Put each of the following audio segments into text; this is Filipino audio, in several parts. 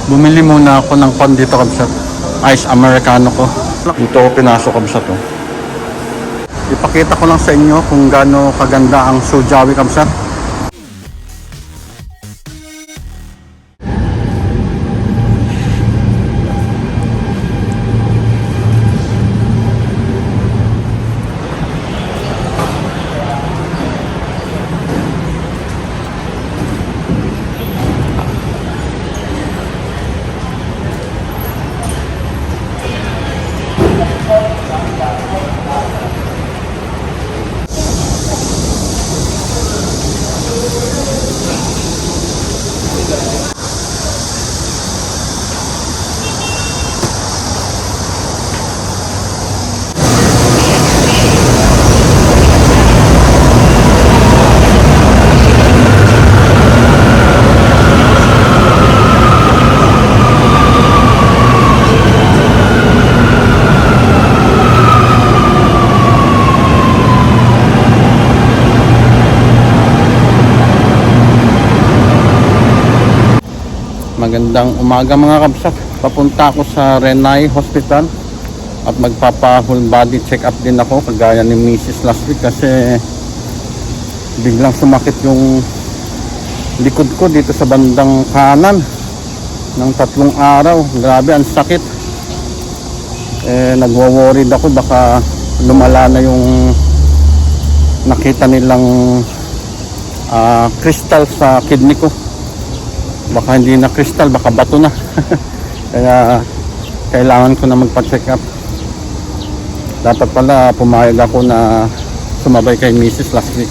Bumili muna ako ng pan dito kabsat. Ice Americano ko. Dito ko pinasok kabsat oh. Ipakita ko lang sa inyo kung gaano kaganda ang Sujawi kabsat. Magandang umaga mga kabsat. Papunta ako sa Renai Hospital at magpapa-whole body check up din ako kagaya ni Mrs. last week kasi biglang sumakit yung likod ko dito sa bandang kanan ng 3 araw. Grabe ang sakit. Nagwo-worried ako baka lumala na yung nakita nilang crystal sa kidney ko. Baka hindi na crystal, baka bato na. Kaya kailangan ko na magpa-check up. Dapat pala pumayag ako na sumabay kay Mrs. last week.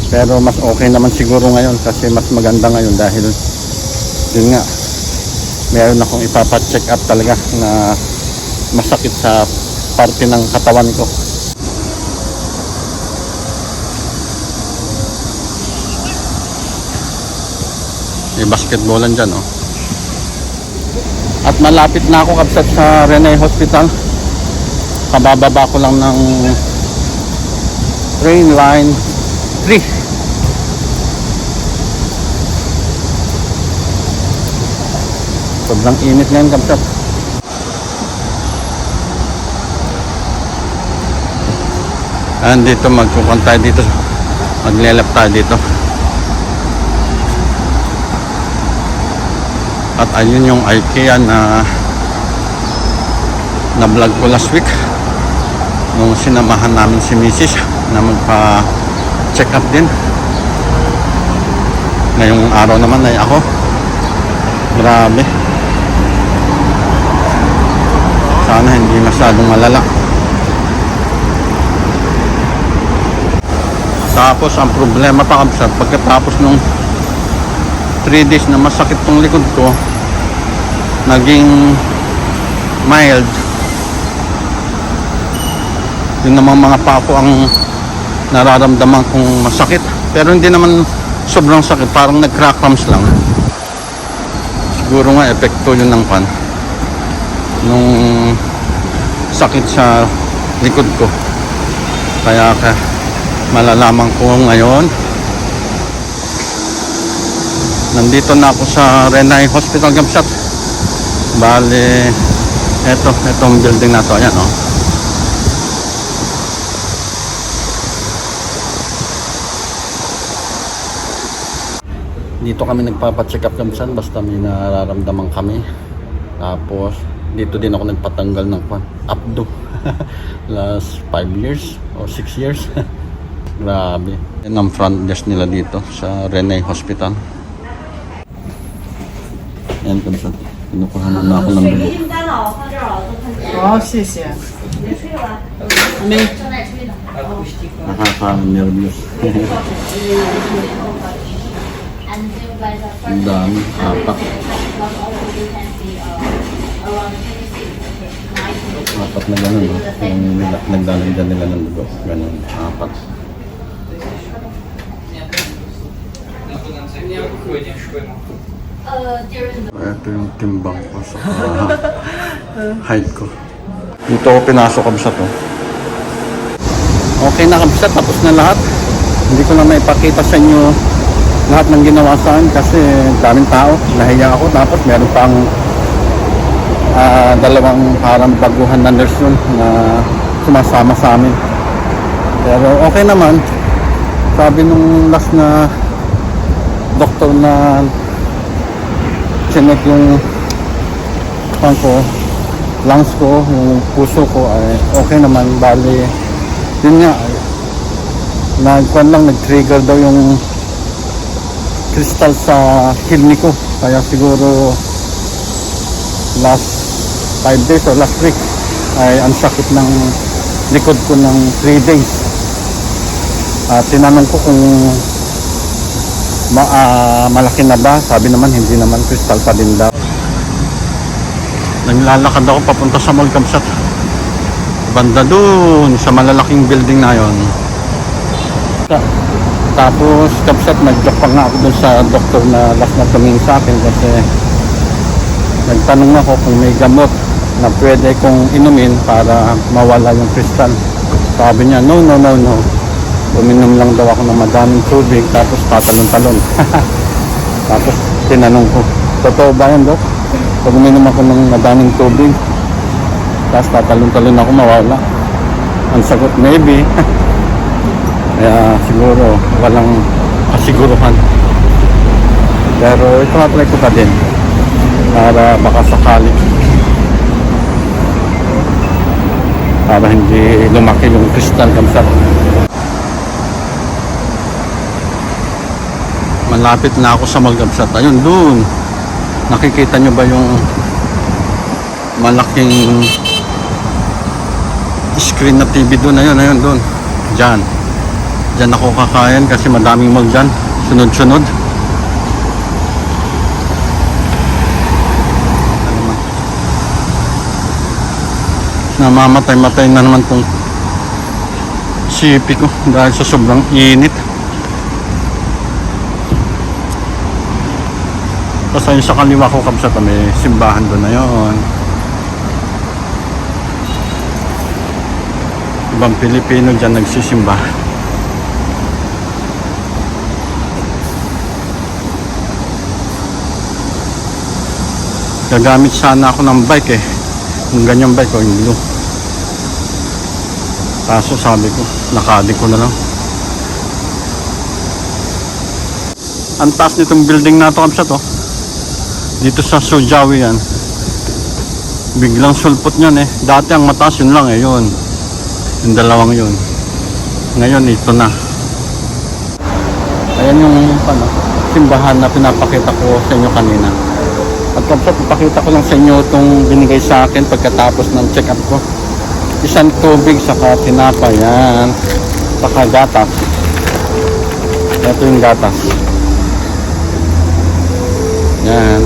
Pero mas okay naman siguro ngayon kasi mas maganda ngayon dahil yun nga, meron akong ipapa-check up talaga na masakit sa parte ng katawan ko. May basketballan dyan oh. At malapit na ako kabsat sa Renai Hospital. Kabababa ko lang ng train line 3. Sobrang init ngayon kabsat. Dito magkukuhan tayo dito. Maglelap tayo dito. At ayun yung IKEA na vlog ko last week nung sinamahan namin si Mrs. na magpa check up din. Ngayong araw naman ay ako. Grabe. Sana hindi masyadong malala. Tapos ang problema pa kabsat, pagkatapos nung 3 days na masakit tong likod ko, naging mild. Yun namang mga pako ang nararamdaman kong masakit, pero hindi naman sobrang sakit, parang nag-crack cramps lang. Siguro nga epekto yun ng pan nung sakit sa likod ko, kaya malalaman ko ngayon. Nandito na ako sa Renai Hospital Gamsat. Bale, etong building na to, ayan oh. Dito kami nagpapa-check up Gamsat basta may nararamdaman kami. Tapos dito din ako nagpatanggal ng abdo. Last 5 years o 6 years. Grabe. Yan ang front desk nila dito sa Renai Hospital. Yan Gamsat. Kinukuha na ako ng dugo. 好，谢谢。没。 Nakaka-nervous. Ang dami, 4. 4 na gano'n, no? Yung nagdalagdan nila ng dugo. Gano'n, 4. Ito yung timbang ko sa height ko. Dito ako pinasok kabsat oh. Okay na kabsat, tapos na lahat. Hindi ko na maipakita sa inyo lahat ng ginawa sa akin kasi daming tao, nahiya ako. Tapos meron pang dalawang parang baguhan na nurse yun na sumasama sa amin. Pero okay naman. Sabi nung last na doktor na chinek yung lungs ko, yung puso ko ay okay naman. Bali yun nga, nag-trigger daw yung crystal sa kidney ko, kaya siguro last 5 days or last week ay ang sakit ng likod ko ng 3 days. At tinanong ko kung malaki na ba, sabi naman hindi naman, crystal pa din daw. Naglalakad ako papunta sa Mall Kamsat, banda dun sa malalaking building na yon. Tapos Kamsat, nag-joke pa nga ako dun sa doktor na last na tumingin sa akin kasi nagtanong ako kung may gamot na pwede kong inumin para mawala yung crystal. Sabi niya, no. Uminom lang daw ako ng madaming tubig tapos tatalon-talon. Tapos tinanong ko, totoo ba yan, Dok? Pag uminom ako ng madaming tubig tapos tatalon-talon ako, mawala? Ang sagot, maybe. Kaya siguro walang kasiguruhan. Pero ito apply ko pa din para baka sakali, para hindi lumaki yung crystal. Kamsat, malapit na ako sa Mall Kamsat. Ayun dun, nakikita nyo ba yung malaking screen na TV dun? Ayun dun, dyan ako kakain kasi madaming mall dyan, sunod-sunod. Namamatay-matay na naman tong sipi ko dahil sa sobrang init. Kasi sa kaliwa ko, Kamsat, may simbahan doon na yun. Ibang Pilipino dyan nagsisimba. Gagamit sana ako ng bike yung ganyang bike ko, yung blue. Kaso sabi ko, nakadi ko na lang. Ang taas nitong building na ito, Kamsat, dito sa Sujawi yan. Biglang sulpot niyan Dati ang mataas yun lang yun. Yung dalawang yun. Ngayon ito na. Ayan yung simbahan na pinapakita ko sa inyo kanina. At Kamsat, ipakita ko lang sa inyo itong binigay sa akin pagkatapos ng check-up ko. Isang tubig, saka tinapay, yan. Saka gatas. Ito yung gatas. Yan.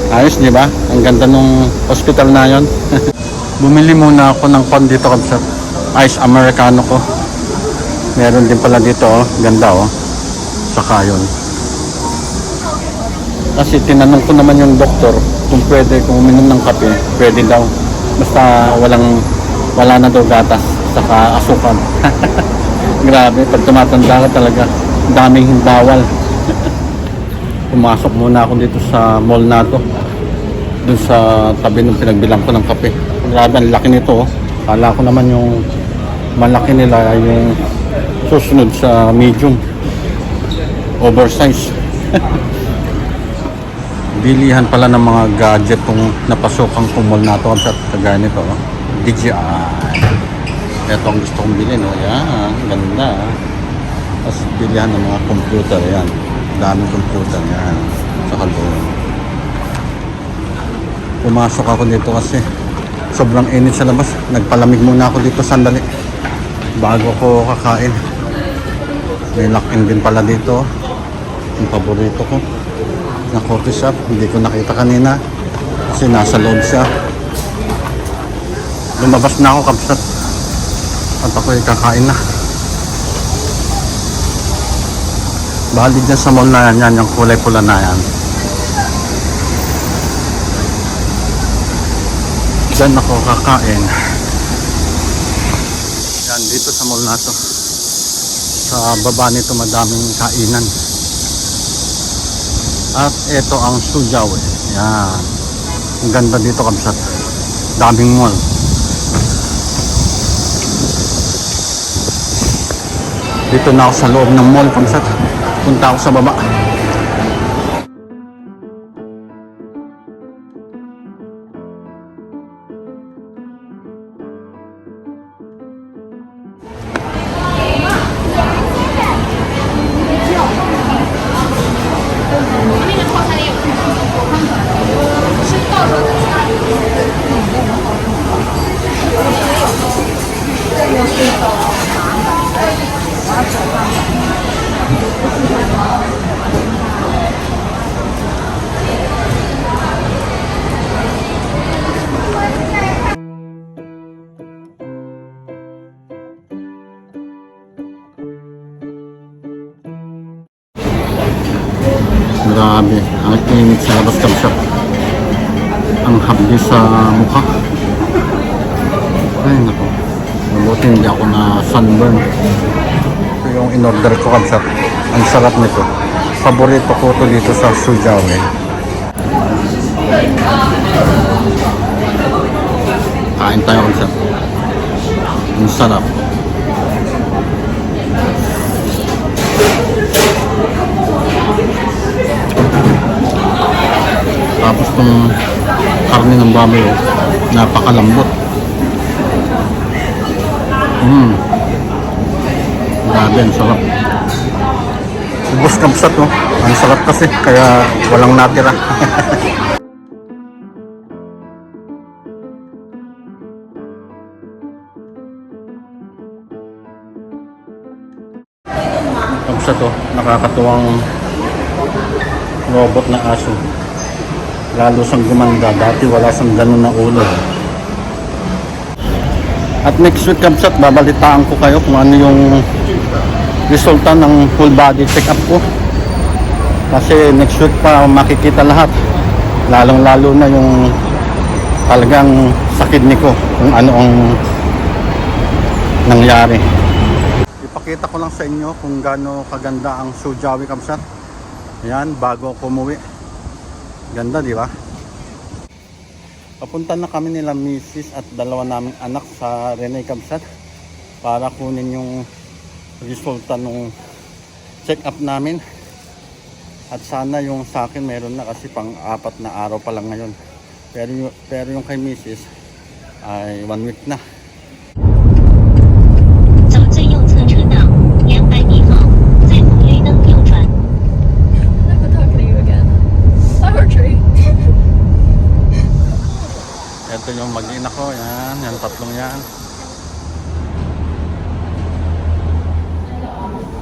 Ayos, di ba? Ang ganda nung hospital na yon. Bumili muna ako ng pan dito, Kamsat. Ice Americano ko. Meron din pala dito, ganda, saka yun. Kasi tinanong ko naman yung doktor kung pwede, kung uminom ng kape, pwede daw. Basta wala na daw gatas, saka asukal. Grabe, pag tumatanda ka talaga, daming bawal. Pumasok muna ako dito sa mall na to, dun sa tabi ng pinagbilang ko ng kape. Grabe, ang laki nito. Kala ko naman yung malaki nila yung susunod sa medium, oversize. Bilihan pala ng mga gadget kung napasukan kong mall na to, sa kagaya nito, DJI. Ito ang gusto kong bilhin, yan, ganda. Tapos bilihan ng mga computer, yan, daming computer, yan, sa doon. Pumasok ako dito kasi sobrang init sa labas. Nagpalamig muna ako dito sandali bago ko kakain. May lock-in din pala dito, yung paborito ko na coffee shop. Hindi ko nakita kanina kasi nasa loob siya. Lumabas na ako, Kamsat, at ako'y kakain na. Bali dyan sa mall na yan, yung kulay pula na yan. Dyan ako kakain. Yan, dito sa mall na to. Sa baba nito madaming kainan. At ito ang Suzhou. Yan. Ang ganda dito kabsat. Daming mall. Dito na ako sa loob ng mall kabsat. Punta ako sa baba. Grabe, ang init sa labas kabsat. Ang hapdi sa mukha. Ay nako, mabuti hindi ako na sunburn. Ito yung in-order ko kabsat. Ang sarap nito. Paborito ko ito dito sa Suzhou. Kain tayo kabsat. Ang sarap. Tapos itong karne ng baboy, napakalambot. Grabe, ang sarap. Ubus kabsat, no? Ang sarap kasi, kaya walang natira. Kabsat, oh, nakakatuwang robot na aso. Lalo sang gumanda, dati wala sang ganun na ulo. At next week kabsat, babalitaan ko kayo kung ano yung resulta ng full body check up ko. Kasi next week pa makikita lahat. Lalong lalo na yung talagang sa kidney ko, kung ano ang nangyari. Ipakita ko lang sa inyo kung gaano kaganda ang Suzhou kabsat. Ayan, bago ako umuwi. Ganda, di ba? Papunta na kami nila misis at dalawa naming anak sa Renay kabsat para kunin yung resulta ng check-up namin. At sana yung sa akin meron na kasi pang-4 na araw pa lang ngayon. Pero yung kay misis ay 1 week na. 走最右侧车道200米后，在红绿灯右转。 I've been talking to you again. I heard tree. Ito yung mag-ina ko, yan, yan tatlong yan.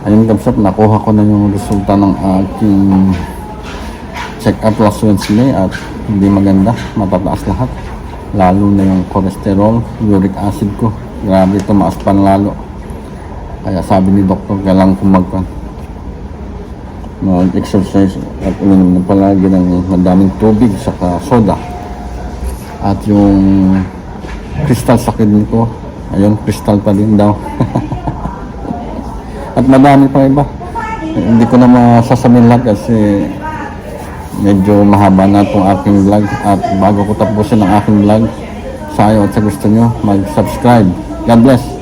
Ayun kabsat, nakuha ko na yung resulta ng aking check-up last Wednesday at hindi maganda, matataas lahat. Lalo na yung cholesterol, uric acid ko. Grabe, tumaas pa lalo. Kaya sabi ni doktor, kailangan ko mag-exercise at uminom na palagi ng madaming tubig saka soda. At yung crystal sa kidney ko, ayun, crystal pa din daw. At madami pa iba. Hindi ko na masasabihin lahat kasi medyo mahaba na itong aking vlog. At bago ko tapusin ang aking vlog, sa iyo at sa gusto nyo, mag-subscribe. God bless!